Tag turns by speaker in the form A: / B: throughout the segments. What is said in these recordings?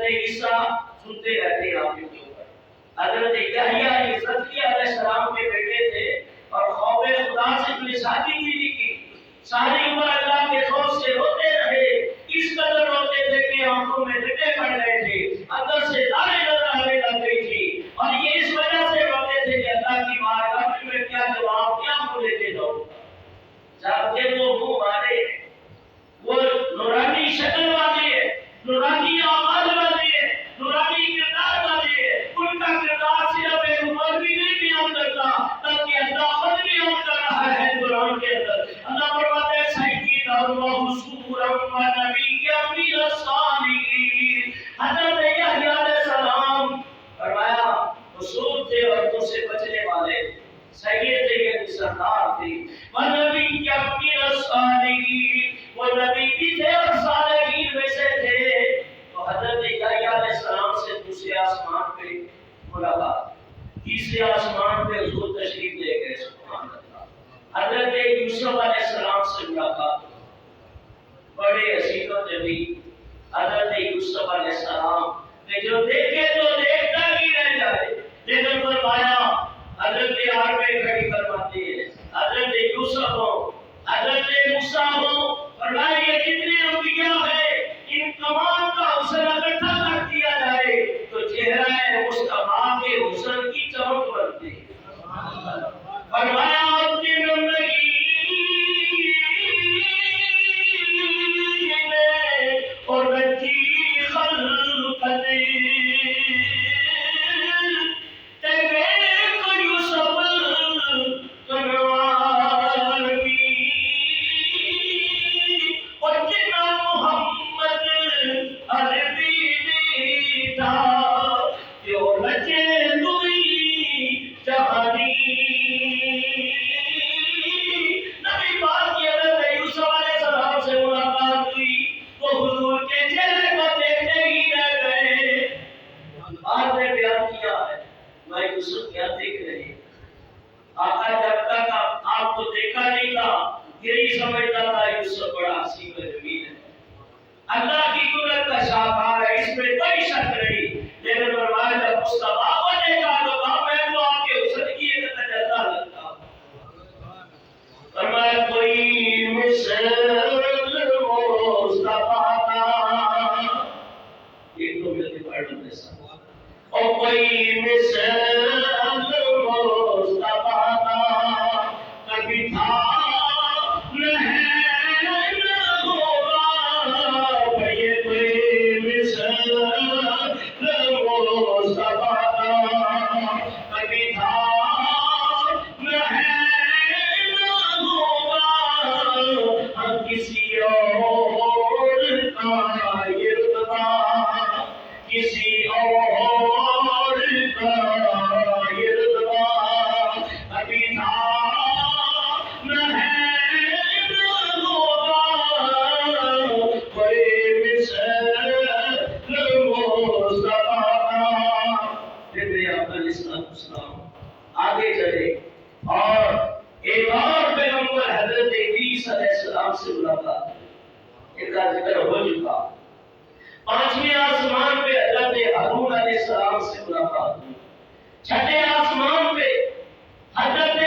A: عیسیٰ سنتے رہتے ہیں آپ کے اوپر. حضرت یحییٰ زکریا علیہ السلام کے بیٹے تھے اور خوف خدا سے انہیں شادی بھی نہیں کی. ساری عمر اللہ کے خوف سے روتے رہے. اس قدر روتے تھے کہ آنکھوں میں ڈٹے پڑ گئے تھے, اندر سے داریں نظر آنے لگ گئی تھی. اور یہ اس وجہ سے روتے تھے کہ اللہ کی بارگاہ میں کیا جواب کیا بولے کے دو. جب وہ منہ مارے, وہ نورانی شکل والے ہیں, نورانی آواز والے ہیں, نورانی کردار والے ہیں. ان کا کردار صرف ایک عمر بھی نہیں بیان کرتا بلکہ اللہ خود بیان کر رہا ہے قرآن کے اندر. اللہ فرماتے ہیں سیدنا اللہ سورہ و نبی امین الصالحین. حضرت یحییٰ علیہ السلام فرمایا رسول تھے اور تو سے بچنے والے سید تھے, یہ سردار تھے. وہ نبی امین الصالحین, وہ نبی بھی تھے اور صالحین میں سے تھے. تو حضرت یحییٰ علیہ السلام سے دوسرے آسمان پہ ملاقات, تیسرے آسمان پہ حضور تشریف لے گئے. سبحان اللہ. حضرت یوسف علیہ السلام سے ملاقات, بڑے حسین و جمیل حضرت یوسف علیہ السلام نے جو دیکھے تو دیکھتا ہی رہ جائے. لیکن فرمایا حضرت عربی کھڑی فرماتی ہے, حضرت یوسف ہو, حضرت موسیٰ ہو, فرمایا یہ جتنے انبیاء ہیں ان تمام کا حسن اکٹھا کر دیا جائے تو چہرہ مصطفیٰ کے حسن کی چمک بڑھتی ہے. فرمایا اپنی زندگی میں اور بچی خلقت آگے چلے اور ایک اور پیغمبر حضرت ادریس علیہ السلام سے ملاقات, ان کا ذکر ہو چکا. پانچویں آسمان پہ حضرت ہارون علیہ السلام سے ملاقات ہوئی. چھٹے آسمان پہ حضرت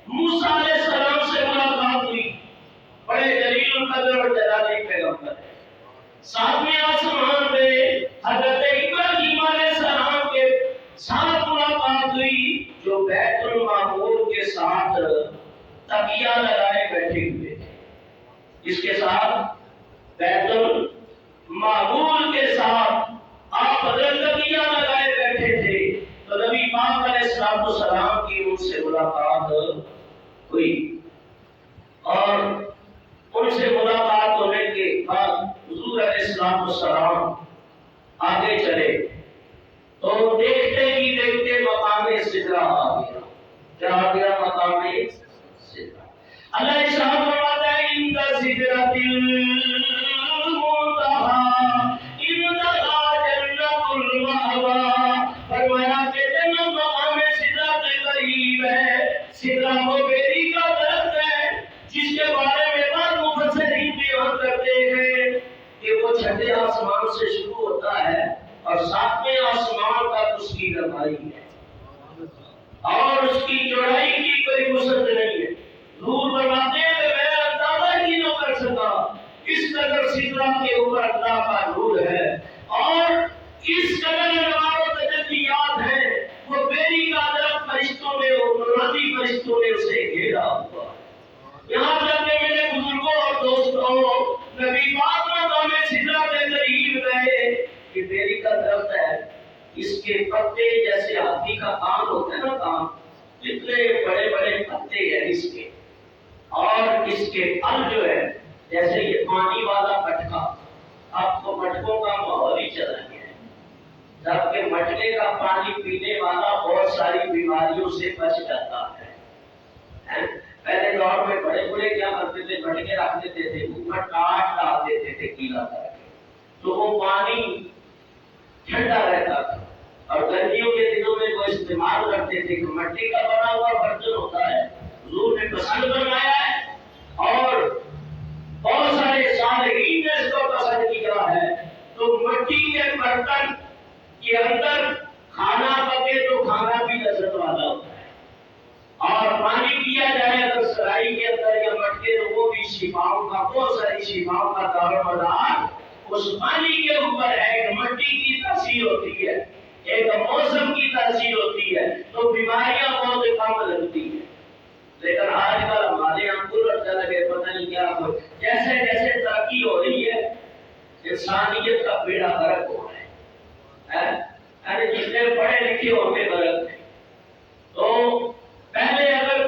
A: موسیٰ علیہ السلام سے ملاقات ہوئی, بڑے جلیل القدر اور جلالی پیغمبر ہے. ساتویں آسمان پہ حضرت ابراہیم علیہ السلام کے ساتھ ملاقات ہوئی, جو بیت المعمور کے ساتھ تکیہ لگائے بیٹھے ہوئے تھے. اس کے ساتھ بیت المعمور کے ساتھ آپ حضرت تکیہ لگائے بیٹھے تھے. تو نبی پاک علیہ السلام کی ان سے ملاقات ہوئی اور ان سے ملاقات ہونے کے بعد حضور علیہ السلام آگے چلے تو دیکھتے ہی دیکھتے مقام سدرہ آ گیا. کیا آ گیا؟ مقام سدرہ. اللہ ارشاد فرماتا ہے عند سدرۃ المنتہی عندہا جنۃ المأویٰ. فرمایا کہ جنت مقام سدرہ کے قریب ہے. سدرہ وہ بیری کا درخت ہے جس کے بارے میں بعض مفسرین بیان کرتے ہیں کہ وہ چھٹے آسمان سے شروع ہوتا ہے اور ساتویں آسمان تک اس کی لمبائی ہے اور اس کی چوڑائی کی کوئی وسعت نہیں ہے۔ حضور فرماتے ہیں کہ میں اندازہ ہی نہ کر سکا اس قدر سدرہ کے اوپر اللہ کا نور ہے اور اس قدر انوار و تجلیات ہیں، وہ بیری کا درخت فرشتوں نے اور نورانی فرشتوں نے اسے گھیرا ہوا۔ یہاں تک کہ میرے بزرگوں اور دوستوں، نبی پاک مقام سدرہ کے قریب گئے کہ بیری کا درخت ہے، اس کے پتے جیسے ہاتھی کا کان ہوتا ہے نا، کان، اتنے بڑے بڑے پتے ہیں اس کے، اور اس کے پھل جو ہے جیسے یہ پانی والا مٹکا۔ اب تو مٹکوں کا ماحول ہی چلا گیا ہے، جبکہ مٹکے کا پانی پینے والا بہت ساری بیماریوں سے بچ جاتا ہے۔ پہلے دور میں بڑے بڑے کیا کرتے تھے، مٹکے رکھ دیتے تھے، اوپر کاٹ ڈال دیتے تھے گیلا کر کے، تو وہ پانی ٹھنڈا رہتا تھا۔ اور گرمیوں کے دنوں میں وہ استعمال کرتے تھے کہ مٹی کا بنا ہوا برتن ہوتا ہے، حضور نے پسند فرمایا ہے اور بہت سارے صالحین نے اس کو پسند کیا ہے۔ تو مٹی کے برتن کے اندر کھانا پکے تو کھانا بھی لذت والا ہوتا ہے، اور پانی پیا جائے اگر سرائی کے اندر یا مٹکے تو وہ بھی شفاؤں کا، بہت ساری شفاؤں کا دار و مدار اس پانی کے اوپر ہے۔ ایک مٹی کی تاثیر ہوتی ہے، ایک موسم کی تاثیر ہوتی ہے، تو بیماریاں بہت کم لگتی ہیں۔ لیکن آج کل ہمارے یہاں کولر چل گئے، پتہ نہیں کیا ہو، جیسے جیسے ترقی ہو رہی ہے انسانیت کا بیڑا غرق ہو رہا ہے۔ یعنی جتنے پڑھے لکھے ہوتے غرق ہیں، تو پہلے اگر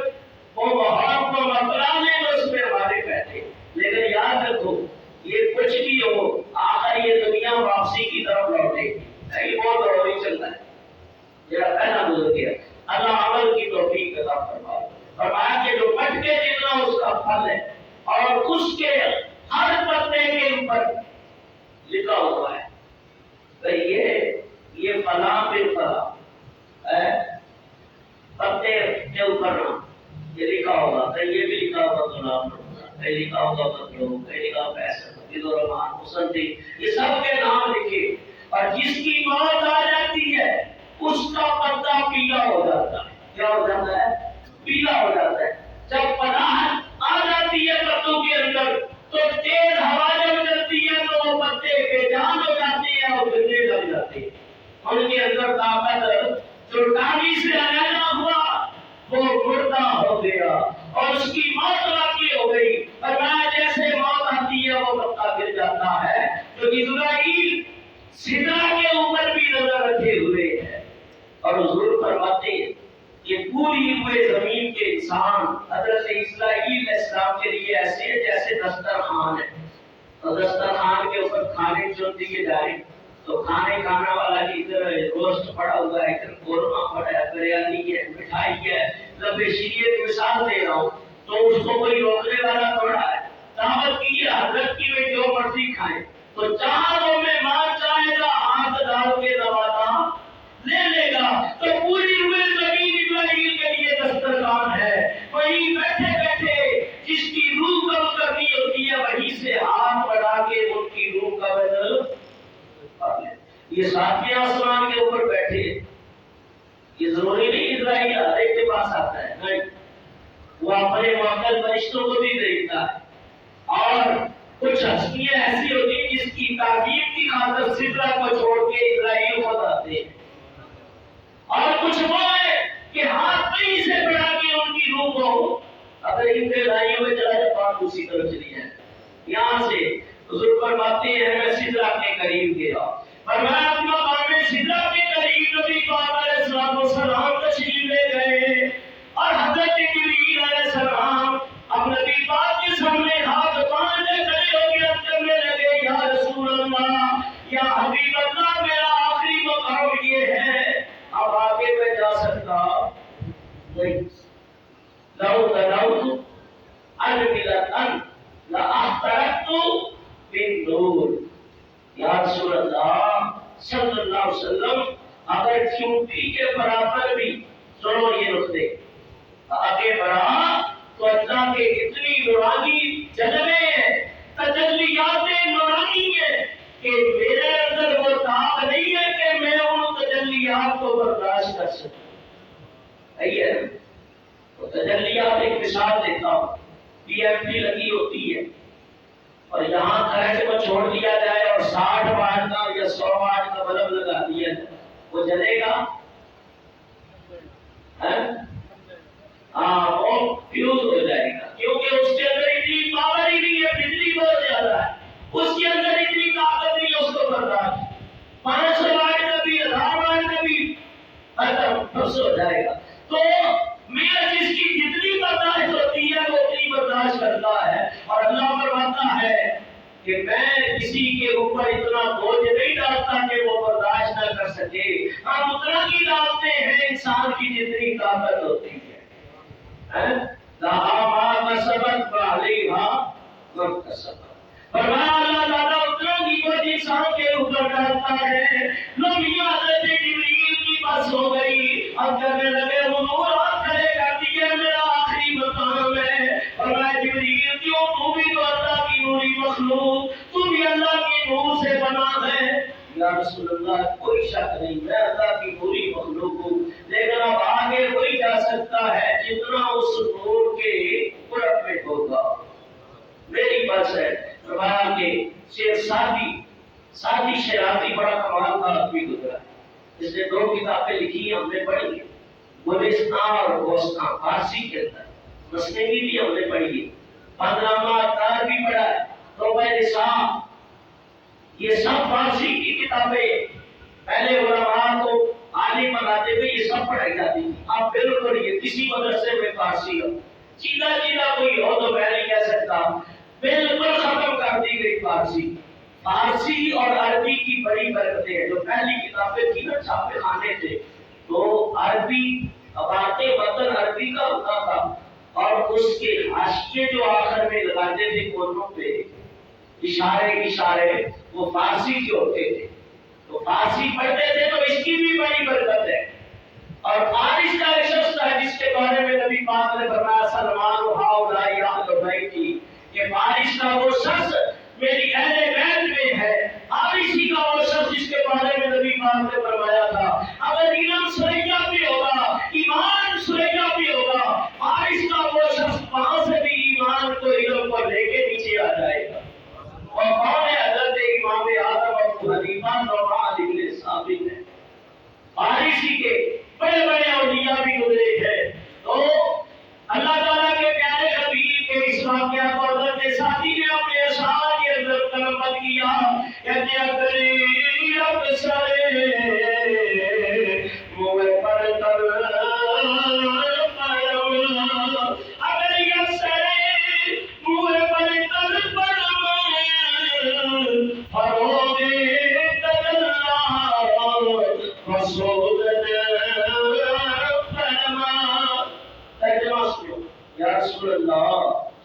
A: وہ ماحول کو مطلعنے تو اس میں ہمارے بیٹھے، لیکن یاد رکھو یہ کچھ بھی ہو آخر یہ دنیا واپسی کی طرف لوٹے گی۔ یہ بہت دور ہی چل رہا ہے، یہ پہلا بزرگ ہے۔ اللہ عمل کی توفیق عطا فرمائے۔ فرمایا کہ جو مٹکے جتنا اس کا پھل ہے اور اس کے ہر پتے کے اوپر لکھا ہوا ہے کہ یہ فلاں بن فلاں، پتے کے اوپر یہ لکھا ہوگا، کہ یہ بھی لکھا ہوگا غلام، کہیں لکھا ہوگا مطلوب، کہیں لکھا ہوگا فیصل الرحمان حسن، یہ سب کے نام لکھے، اور جس کی موت آ جاتی ہے اس کا پتا پیلا ہو جاتا ہے۔ کیا ہو جاتا ہے؟ پیلا ہو جاتا ہے۔ جب پناہ آ جاتی ہے پتوں کے اندر تو تیز ہوا جب چلتی ہے تو وہ پتے بے جان ہو جاتے ہیں اور گرنے لگ جاتے ہیں۔ ان کے اندر طاقت جو ٹانی سے علیحدہ ہوا وہ مردہ ہو گیا اور اس کی موت واقع ہو گئی۔ فرمایا جیسے موت آتی ہے وہ پتا گر جاتا ہے، تو اسرائیل سدرہ کے اوپر بھی نظر رکھے ہوئے ہیں۔ اور حضور فرماتے ہیں کہ پوری ہوئے زمین کے انسان حضرت اسرائیل علیہ السلام کے لیے ایسے ہیں جیسے دسترخوان ہے، اور دسترخوان کے اوپر کھانے چن دیے جائیں تو کھانے کھانا والا کی ادھر روسٹ پڑا ہوا ہے، ادھر قورمہ پڑا ہے، بریانی ہے، مٹھائی ہے، لبے شیرے کی مثال دے رہا ہوں، تو اس کو کوئی روکنے والا تھوڑا ہے۔ دعوت کی ہے حضرت کی میں جو مرضی کھائیں، تو جہاں وہ مہمان چاہے گا ہاتھ ڈال کے نوازا لے لے گا۔ تو پوری ہوئے زمین اسرائیل کے لیے دسترخوان ہے، وہیں بیٹھے بیٹھے جس کی روح قبض کرنی ہوتی ہے وہیں سے ہاتھ بڑھا کے ان کی روح کا بدل کر لے۔ یہ ساتویں آسمان کے اوپر بیٹھے، یہ ضروری نہیں اسرائیل ہر ایک کے پاس آتا ہے، نہیں، وہ اپنے معطل فرشتوں کو بھی دیکھتا ہے، اور کچھ ہستیاں ایسی ہوتی ہیں جس کی تعظیم کی خاطر سدرہ کو چھوڑ کے اسرائیل خود آتے ہیں، اور کچھ وہ ہے کہ ہاتھ کہیں سے بڑھا کے ان کی روح کو اگر ان کے لائیوں میں چلا جائے بات اسی طرف چلی جائے۔ یہاں سے حضور فرماتے ہیں میں سدرہ کے قریب گیا، فرمایا اپنا مقام سدرہ کے قریب نبی پاک علیہ السلام تشریف لے گئے، اور حضرت جبریل علیہ السلام اب نبی پاک کے سامنے ہاتھ باندھے کھڑے ہو کے کہنے لگے یا رسول اللہ، یا حبیب اللہ، میرا آخری مقام یہ ہے، اب آگے میں جا سکتا نہیں۔ لو تدعوت انبلتن لاحترقت بالنور، یا رسول اللہ صلی اللہ علیہ وسلم، اگر چونٹی کے برابر بھی، سنو یہ نقطے، آگے بڑھا تو اللہ کے اتنی نورانی جلوے ہیں، تجلیات نورانی ہیں کہ میرے اندر وہ طاقت نہیں ہے PMP لگی ہوتی ہے اور یہاں کرنٹ کو چھوڑ دیا جائے اور 60 واٹ کا یا 100 واٹ کا بلب لگا دیا جائے، وہ جلے گا؟ ہاں، وہ فیوز ہو جائے گا، کیونکہ اس کے اندر اتنی پاور ہی نہیں ہے، بجلی بہت زیادہ ہے، اس کے اندر اتنی طاقت نہیں ہے اس کو برداشت۔ 500 واٹ کا بھی 1000 واٹ کا بھی ختم بس ہو جائے گا۔ تو میرا جس کی جتنی برداشت ہوتی ہے وہ اتنی برداشت کرتا ہے، اور اللہ فرماتا ہے کہ میں کسی کے اوپر اتنا بوجھ نہیں ڈالتا کہ وہ برداشت نہ کر سکے، ہم اتنا ہی ڈالتے ہیں انسان کی جتنی طاقت ہوتی ہے۔ لہا ما کسبت وعلیہا ما کسبت، فرمایا اللہ تعالیٰ اتنا ہی بوجھ انسان کے اوپر ڈالتا ہے۔ نبی حضرت جبریل کی بس ہو گئی، اب کہنے لگے حضور آپ کھڑے کر دیے، میرا آخری مقام ہے۔ فرمایا جبریل کیوں؟ تو بھی تو اللہ کی نوری مخلوق، تو بھی اللہ کی نور سے بنا ہے۔ یا رسول اللہ کوئی شک نہیں، میں اللہ کی نوری مخلوق ہوں، لیکن اب آگے وہی جا سکتا ہے جتنا اس نور کے قرب میں ہوگا، میری بس ہے۔ فرمایا کہ شیر سادی شیرازی بڑا کمال کا آدمی گزرا ہے، اس نے 2 کتابیں لکھی ہم نے پڑھی ہیں، گلستان اور گوستان، فارسی کے اندر، مسنوی بھی ہم نے پڑھی ہے، پانامہ اطہار بھی پڑھا ہے، توبہ نساء، یہ سب فارسی کی کتابیں پہلے علماء کو عالم بناتے ہوئے یہ سب پڑھائی جاتی تھی۔ اب بالکل یہ کسی مدرسے میں فارسی ہو، سیدھا کوئی ہو تو میں نہیں کہہ سکتا، بالکل ختم کر دی گئی فارسی اور عربی کی بڑی برکتیں ہیں۔ جو پہلی کتابیں تھی نا چھاپے خانے تھے، تو عربی باتیں مطلب عربی کا ہوتا تھا، اور اس کے حاشیے جو آخر میں لگاتے تھے کونوں پہ اشارے وہ فارسی کے ہوتے تھے، تو فارسی پڑھتے تھے تو اس کی بھی بڑی برکت ہے۔ اور فارس کا ایک شخص تھا جس کے بارے میں نبی پاک نے فرمایا سلمان ہؤلاء اہل بیتی، کہ فارس کا وہ شخص میری اہل بیت میں ہے۔ فارسی کا وہ شخص جس کے بارے میں نبی پاک نے فرمایا تھا اگر علم سریا بھی ہوگا، ایمان سریا بھی ہوگا، فارس کا وہ شخص وہاں سے بھی ایمان کو علم کو لے کے نیچے آ جائے گا۔ اور کون ہے؟ حضرت امام اعظم ابو حنیفہ نعمان بن ثابت ہے۔ فارسی کے بڑے بڑے اولیاء بھی گزرے ہیں۔ تو اللہ تعالیٰ کے پیارے حبیب کے اس واقعہ کو حضرت سعدی نے اپنے اشعار کے اندر ترمت کیا، کہتے ہیں قریب سرے منہ پر تر اگر یہ سرے منہ پر تر فروغ تجلا رسول یا رسول اللہ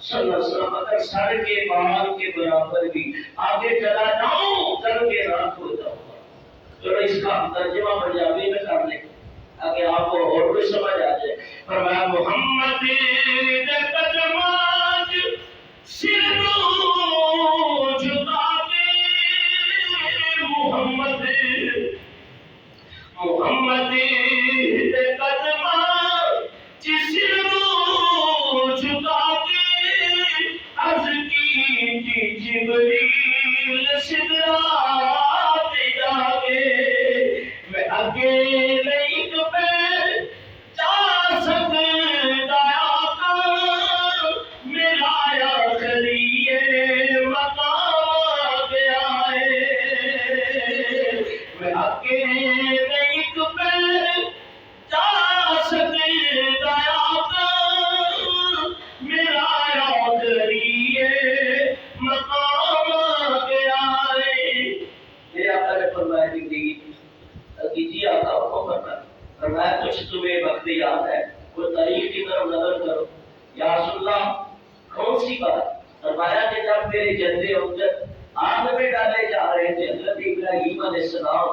A: صلی اللہ علیہ وسلم اگر سر کے بال کے برابر بھی آگے چلا جاؤں سر کے رات ہو جاؤں گا۔ چلو اس کا ترجمہ پنجابی میں کر لیں تاکہ آپ کو اور بھی سمجھ آ جائے۔ فرمایا محمد دے قدماج سر نو جھکا کے، محمد دے قدماج سر نو جھکا کے، عرض کی جبریل سدرات جاگے، میں اکیلے ایک پیر جا سکتا آقا، میرا آخری مقام آ گیا ہے، میں اکیلے ایک پیر جا سکتا آقا، میرا آخری مقام آ گیا ہے۔ میرے آقا نے فرمایا کیجیے آقا حکم کرنا، فرمایا کچھ تمہیں وقت یاد ہے، وہ تاریخ کی طرف نظر کرو۔ یا رسول اللہ کون سی بات؟ فرمایا کہ جب میرے جدے امجد آگ میں ڈالے جا رہے تھے حضرت ابراہیم علیہ السلام،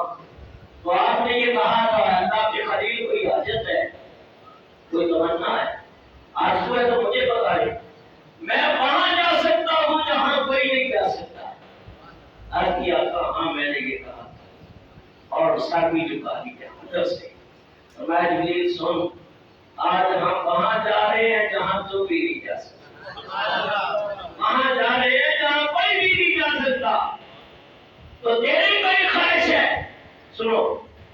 A: تو آپ نے یہ کہا تھا اللہ کے خلیل کوئی حاجت ہے، کوئی تمنا ہے، آج تو ہے تو مجھے بتائے، میں وہاں جا سکتا ہوں جہاں کوئی نہیں جا سکتا۔ عرض کیا ہاں میں نے یہ کہا اور سر بھی جھکا دیا مطلب سے۔ میں جبریل سن، آج ہم وہاں جا رہے ہیں جہاں تو بھی نہیں جا سکتا۔ وہاں جا رہے ہیں جہاں کوئی بھی نہیں جا سکتا. تو تیری کوئی خواہش ہے, سنو,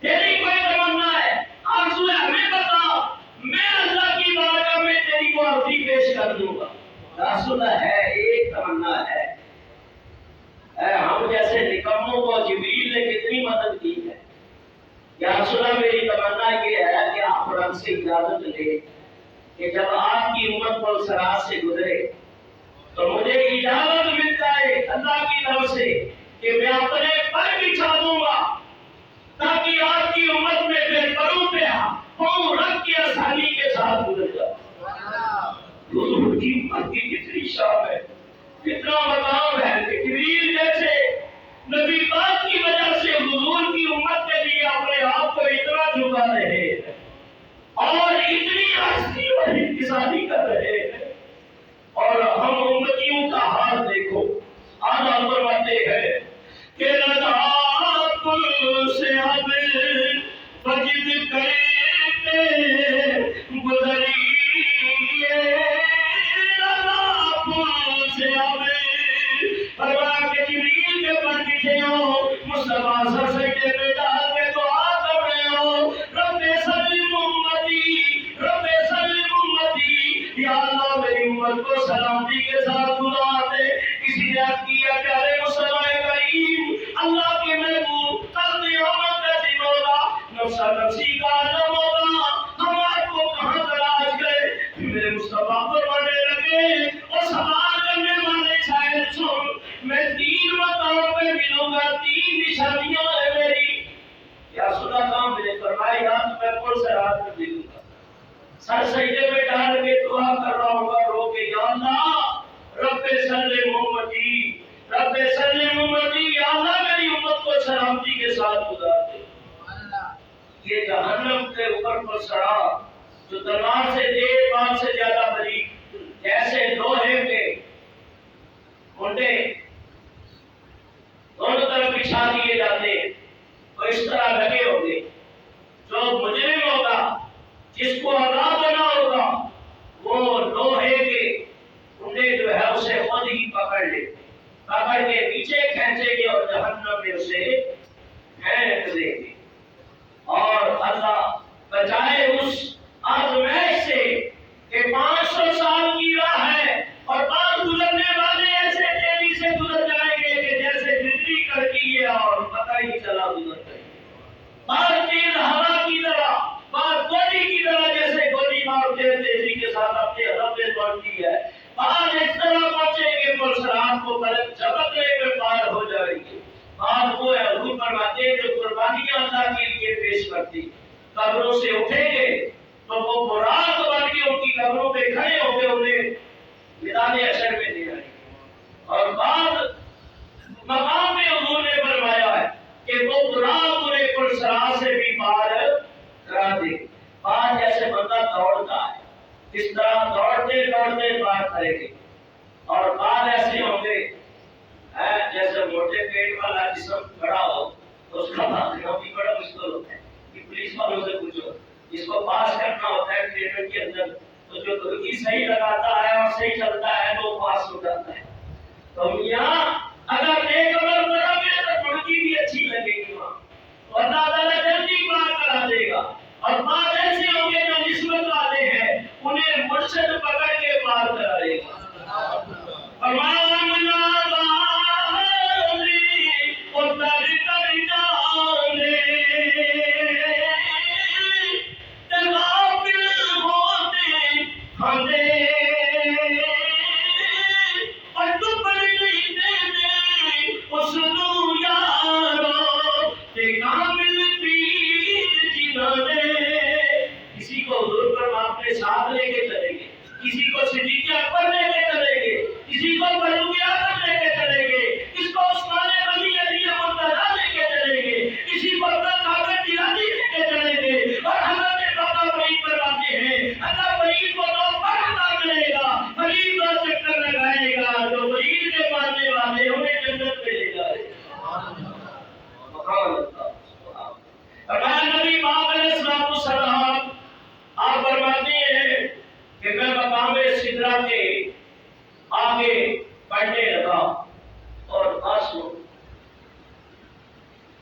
A: تیری کوئی تمنا ہے, آرزو ہے, ہمیں بتا, میں اللہ کی بارگاہ میں تیری کو عرضی پیش کر دوں گا. رسول ہے, ایک تمنا ہے. ہم جیسے نکموں کو جبریل نے کتنی مدد کی ہے. یا رسول اللہ, میری تمنا یہ ہے کہ آپ رب سے اجازت لے کہ جب آپ کی امت پر سرات سے گزرے تو مجھے اجازت مل جائے اللہ کی طرف سے کہ میں اپنے پر بچھا دوں گا تاکہ آپ کی امت میں پھر پروں پہ پاؤں رکھ کے آسانی کے ساتھ گزر جاؤ. حضور کی امت کی کتنی شان ہے, کتنا مقام ہے. جبریل جیسے نبی پاک کی وجہ سے حضور کی امت کے لیے اپنے آپ کو اتنا جھکا رہے ہیں اور اتنی ہستی اور انتظاری کر رہے ہیں. اور ہم امتیوں کا حال دیکھو. آدھا فرماتے ہیں کہ رضا کل سے اب فجد کرتے گزریے, رضا کل سے اب فرما کے جبریل کے پر بٹھے ہو, مصطفیٰ سر سجدے پہ ڈال کے دعا کر رہے ہو, رب سلم امتی, رب سلم امتی, یا اللہ میری امت کو سلامتی کے ساتھ بلا دے. کسی نے عرض کیا پیارے مصطفیٰ کریم, اللہ کے محبوب, کل قیامت کا دن ہوگا, نفسا نفسی کا عالم ہوگا, ہم آپ کو کہاں تلاش کرے. میرے مصطفیٰ فرمانے لگے, اور سوال کرنے والے شاید سن, میں 3 مقام پہ ملوں گا, 3 نشانیاں ہیں میری. یا سنا کام ملے, فرمایا یا تو میں پل سے رات میں ملوں گا, سر سجدے میں ڈال کے دعا کر رہا ہوں گا رو کے, یا اللہ رب سلم امتی, رب سلم امتی, یا اللہ میری امت کو سلامتی کے ساتھ گزار دے. یہ جہنم کے اوپر پر سڑا جو تلوار سے 1.5 بار سے زیادہ بریک, جیسے لوہے کے کنڈے دونوں طرف بچھا دیے جاتے ہیں, وہ اس طرح لگے ہوں گے. جو مجرم ہوگا, جس کو عذاب بنا ہوگا, وہ لوہے کے کنڈے جو ہے اسے خود ہی پکڑ لے, پکڑ کے پیچھے کھینچیں گے اور جہنم میں اسے پھینک دیں گے. اور اللہ بچائے اس آزمائش سے کہ 500 سال کی راہ ہے اور بعض گزرنے والے ایسے تیزی سے گزر جائیں گے کہ جیسے بجلی کڑکی ہے اور پتہ ہی چلا گزر گئے. بعض تیز ہوا کی طرح, بعض گولی کی طرح جیسے گولی مارتے تیزی کے ساتھ اپنے ہدف پہ پہنچتی ہے, بعض اس طرح پہنچیں گے پرسرات کو پلک جھپکنے میں پار ہو جائیں گے. بعض وہ ہے حضور فرماتے ہیں جو قربانیاں اللہ کے لیے پیش کرتی قبروں سے اٹھیں گے تو وہ براق بن کے ان کی قبروں پہ کھڑے ہو کے انہیں میدان حشر میں دے رہے ہیں. اور بعض مقام میں حضور نے فرمایا ہے کہ وہ براق انہیں پرسرات سے بھی پار کرا دے. بعض جیسے بندہ دوڑتا ہے, اس طرح دوڑتے دوڑتے پار کرے گے. اور بعض ایسے ہوں گے جیسے موٹے پیٹ والا جسم کھڑا ہو تو اس کا بھاگنا بھی بڑا مشکل ہوتا ہے. کہ پولیس والوں سے پوچھو, جس کو پاس کرنا ہوتا ہے ٹرین کے اندر, تو جو دھڑکی صحیح لگاتا ہے اور صحیح چلتا ہے تو وہ پاس ہو جاتا ہے. تو یہاں اگر نیک عمل کرو گے تو دھڑکی بھی اچھی لگے گی وہاں, تو اللہ تعالیٰ جلدی پار کرا دے گا. اور بعض ایسے ہوں گے جو نسبت والے ہیں, انہیں مرشد پکڑ کے پار کرائے گا.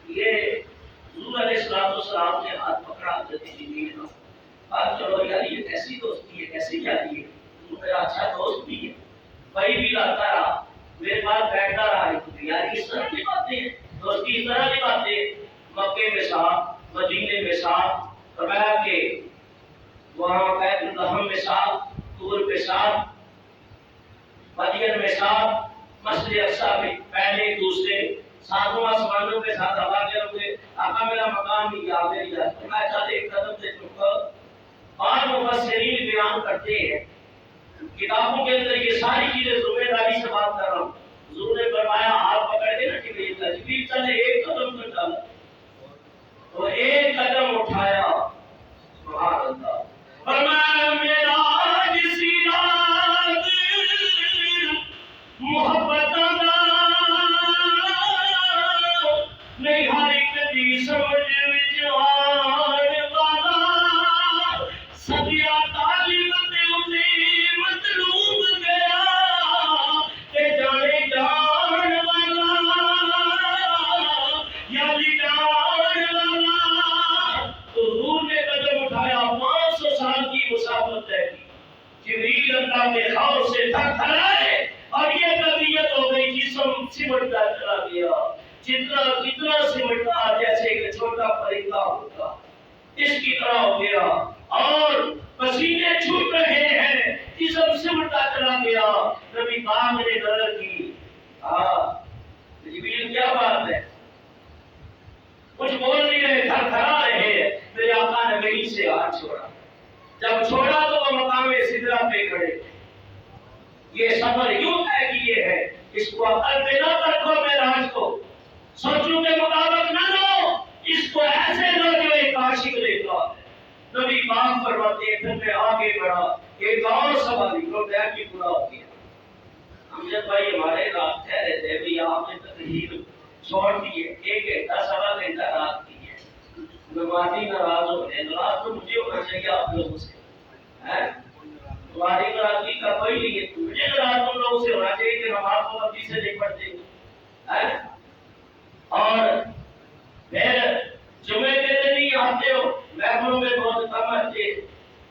A: یہ حضور علیہ السلام نے ہاتھ پکڑا حضرت جبریل کا، بات چلو یار یہ کیسی دوستی ہے، کیسی جاتی ہے، میرا اچھا دوست بھی ہے، بھائی بھی لاتا رہا، میرے پاس بیٹھتا رہا، یار اس طرح کی باتیں ہیں، دوستی اس طرح کی باتیں، مکے میں ساتھ، مدینے میں ساتھ، فرمایا کہ وہاں بیت الحم میں ساتھ، طور پہ ساتھ، مدین میں ساتھ، مسجد اقصی میں پہلے دوسرے، ساتوں آسمانوں کے ساتھ آواز ہوئے، آقا میرا مقام بھی یاد ہے، میں چاہتے ایک قدم سے چکا۔ بعض مفسرین بیان کرتے ہیں کتابوں کے اندر یہ ساری چیزیں ذمہ داری سے بات کر رہا ہوں، حضور نے فرمایا ہاتھ پکڑ کے نا جبریل کا، جبریل چلے ایک قدم کر ڈالا تو ایک قدم اٹھایا، سبحان اللہ، فرمایا میرا جسی راز محبت نہیں ہر ایک دی سمجھ وچ آن والا، سدیا طالب تے اُتے مطلوب گیا تے جانے جان والا یا جان والا۔ حضور نے قدم اٹھایا، 500 سال کی مسافت طے کی، جبریل اللہ کے خوف سے تھر تھرائے اور یہ طبیعت ہو گئی، جسم سمٹتا چلا گیا، جتنا سمٹتا جیسے ایک چھوٹا پرندہ ہوتا اس کی طرح ہو گیا، اور پسینے چھوٹ رہے ہیں، جسم سمٹتا چلا گیا۔ نبی پاک نے نظر کی، جبریل کیا بات ہے، کچھ بول نہیں رہے، تھر تھرا رہے ہیں، میرے آقا نے وہیں سے ہاتھ چھوڑا، جب چھوڑا تو وہ مقام سدرہ پہ کھڑے، یہ سفر یوں طے کیے ہے، اس کو عقل پہ نہ رکھو، معراج کو سوچوں کے مطابق نہ لو، اس کو ایسے لو جو ایک عاشق لیتا ہے۔ نبی پاک فرماتے ہیں پھر میں آگے بڑھا، ایک اور سوال جو ٹائم بھی پورا ہو گیا، امجد بھائی ہمارے رات کہہ رہے تھے بھی آپ نے تقریر چھوڑ دی ہے، 1 گھنٹہ سوا گھنٹہ رات کی ہے، نمازی ناراض ہو رہے ہیں، ناراض تو مجھے ہونا چاہیے آپ لوگوں سے، تمہاری ناراضگی کا کوئی نہیں ہے، مجھے ناراض تم لوگوں سے ہونا چاہیے کہ نماز کو غلطی سے نہیں پڑھتے، اور پھر جمعے کے دن ہی آتے ہو، محفلوں میں بہت کم آتے،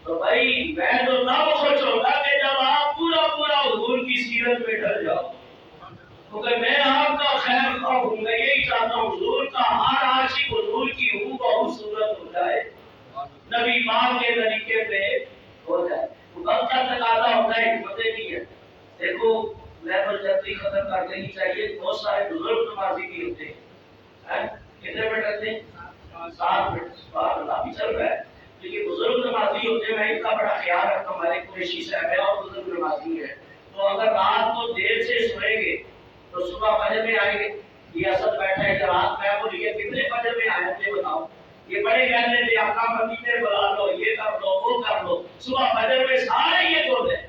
A: تو بھائی میں تو تب خوش ہوگا کہ جب آپ پورا حضور کی سیرت میں ڈھل جاؤ، کیونکہ میں آپ کا خیر خواہ ہوں، میں یہی چاہتا ہوں حضور کا ہر عاشق حضور کی ہو بہت صورت ہو جائے، نبی پاک کے طریقے پہ ہو جائے، وقت کا تقاضا ہوتا ہے، حکمتیں نہیں ہے۔ دیکھو محفل جلدی ختم کر دینی چاہیے، بہت سارے بزرگ نمازی بھی ہوتے ہیں، کتنے منٹ رہتے ہیں؟ 7 منٹ، سبحان اللہ بھی چل رہا ہے، لیکن بزرگ نمازی ہوتے ہیں، میں ان کا بڑا خیال رکھتا ہوں، ہمارے قریشی صاحب ہے اور بزرگ نمازی ہے، تو اگر رات کو دیر سے سوئیں گے تو صبح فجر میں آئیں گے، یہ اسد بیٹھا ہے کہ رات میں کو لیے کتنے فجر میں آئے تھے بتاؤ، یہ بڑے کہتے تھے آقا مدینے بلا لو، یہ کر لو وہ کر لو، صبح فجر میں سارے یہ بول رہے ہیں،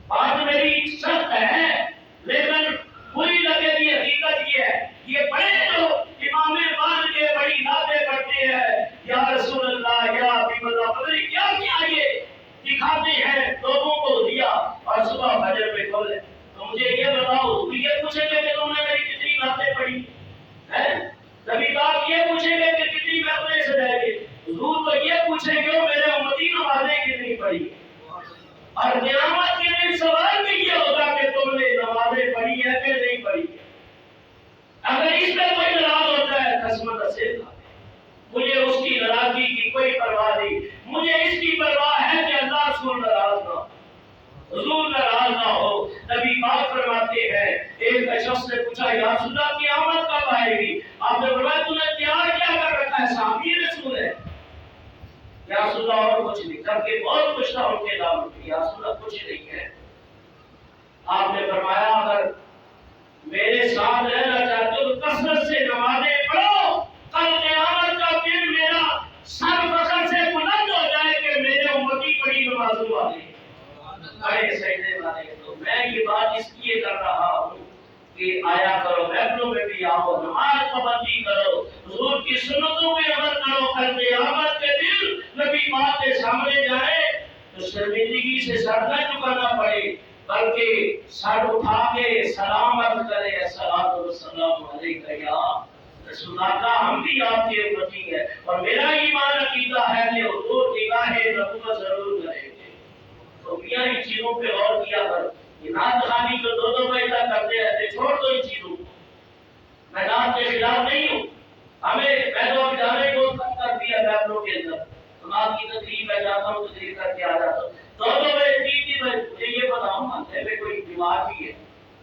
A: بات میری سخت ہے لیکن بری لگے گی، حقیقت یہ ہے، یہ بڑے جو امام مان کے بڑی باتیں کرتے ہیں، یا رسول اللہ یا حبیب اللہ، پتہ نہیں کیا کیا یہ دکھاتے ہیں لوگوں کو دیا، اور صبح فجر میں کھولے، تو مجھے یہ بتاؤ یہ پوچھیں گے کہ تم نے میری کتنی باتیں پڑھی ہے، نبی پاک یہ پوچھیں گے کہ کتنی محفلیں سجائے گے، حضور تو یہ پوچھیں گے میرے امتی نمازیں کتنی پڑھی، اور قیامت کے دن سوال بھی یہ ہوگا کہ تم نے نمازیں پڑھی ہے کہ نہیں پڑھی ہے، اگر اس میں کوئی ناراض ہوتا ہے قسمت سے مجھے اس کی ناراضگی کی کوئی پرواہ نہیں، مجھے اس کی پرواہ ہے کہ اللہ رسول ناراض نہ ہو، حضور ناراض نہ ہو۔ نبی پاک فرماتے ہیں ایک شخص نے پوچھا یا رسول اللہ قیامت کب آئے گی، آپ نے فرمایا تو نے تیار کیا کر رکھا ہے، صحابی رسول ہے، یا رسول اللہ اور کچھ نہیں، کر کے بہت کچھ تھا ان کے نام پہ، یا رسول اللہ کچھ نہیں ہے، آپ نے فرمایا اگر میرے ساتھ رہنا چاہتے ہو تو کثرت سے نمازیں پڑھو، کل قیامت کا دن میرا سر فخر سے بلند ہو جائے کہ میرے امتی بڑی نمازوں والے بڑے سجدے والے، تو میں یہ بات اس لیے کر رہا ہوں کہ آیا کرو، محفلوں میں بھی آؤ، نماز پابندی کرو، حضور کی سنتوں پہ عمل کرو، کل قیامت کے دن نبی پاک کے سامنے جائے تو شرمندگی سے سر نہ جھکانا پڑے، بلکہ سر اٹھا کے سلام عرض کرے، السلام علیکم یا رسول اللہ کا ہم بھی آپ کے امتی ہیں اور میرا ایمان عقیدہ ہے کہ حضور نگاہ نبوت ضرور کریں گے. تو میاں ان چیزوں پہ غور کیا کرو. یہ نعت خوانی جو 2 بجے تک کرتے رہتے چھوڑ دو ان چیزوں کو. میں نعت کے خلاف نہیں ہوں. میں تو اب جانے کو کر دیا بیتوں کے اندر. نماز کی تقریب میں جاتا ہوں, تقریر کر کے آ جاتا ہوں. 2 بجے 3 بجے مجھے یہ بتاؤں منطقے میں کوئی بیمار بھی ہے,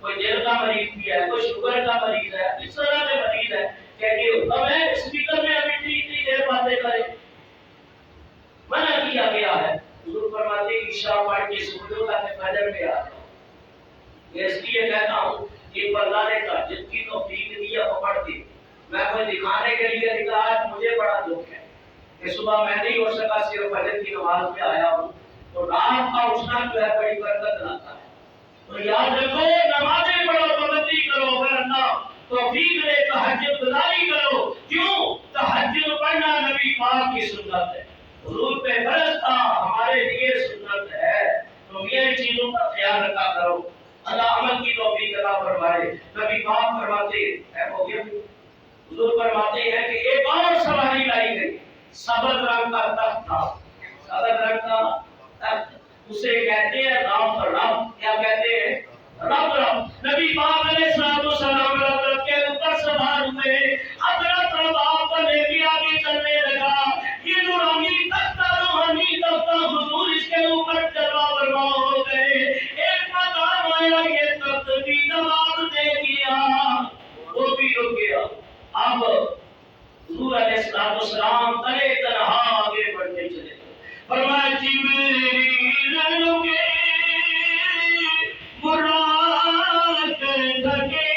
A: کوئی دل کا مریض بھی ہے, کوئی شوگر کا مریض ہے, اس طرح کے مریض ہے کہ ہمیں اسپیکر میں ابھی اتنی دیر باتیں کریں. منع کیا گیا ہے. حضور فرماتے ہیں عشاء پڑھ کے سجدوں کا فجر میں آ جاؤ. میں اس لیے کہتا ہوں کہ اللہ نے تہجد کی توفیق دی ہے پڑھتے. میں کوئی دکھانے کے لیے نکلا ہے, مجھے بڑا دکھ ہے کہ صبح میں نہیں ہو سکا, صرف فجر کی نماز میں آیا ہوں. تو رات کا اٹھنا جو ہے بڑی برکت لاتا ہے. تو یاد رکھو نمازیں پڑھو, پابندی کرو, ورنہ توفیق دے تہجد گزاری کرو. کیوں؟ تہجد پڑھنا نبی پاک کی سنت ہے, حضور پہ فرض تھا, ہمارے لیے سنت ہے. تو یہ چیزوں کا خیال رکھا کرو. اللہ عمل کی توفیق عطا فرمائے. نبی پاک فرماتے ہیں ہو گیا. حضور فرماتے ہیں کہ ایک اور سواری لائی گئی, سبز رنگ کا تخت تھا. سبز رنگ کا تخت اسے کہتے ہیں رب. رب کیا کہتے ہیں؟ رب. رب. نبی پاک علیہ السلام رب کے اوپر سوار ہوئے. حضرت رب آپ کو لے کے آگے چلنے لگا. یہ نورانی تخت, روحانی تخت, حضور اس کے اوپر جلوہ فرما ہو گئے. ایک مقام آیا, یہ تخت بھی جواب دے دیا, وہ بھی رک گیا. اب حضور علیہ السلام تلے تنہا آگے بڑھتے چلے. فرمایا جبریل رکے, براق تھکے,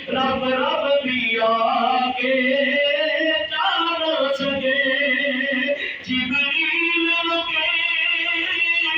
A: رب رب بھی آگے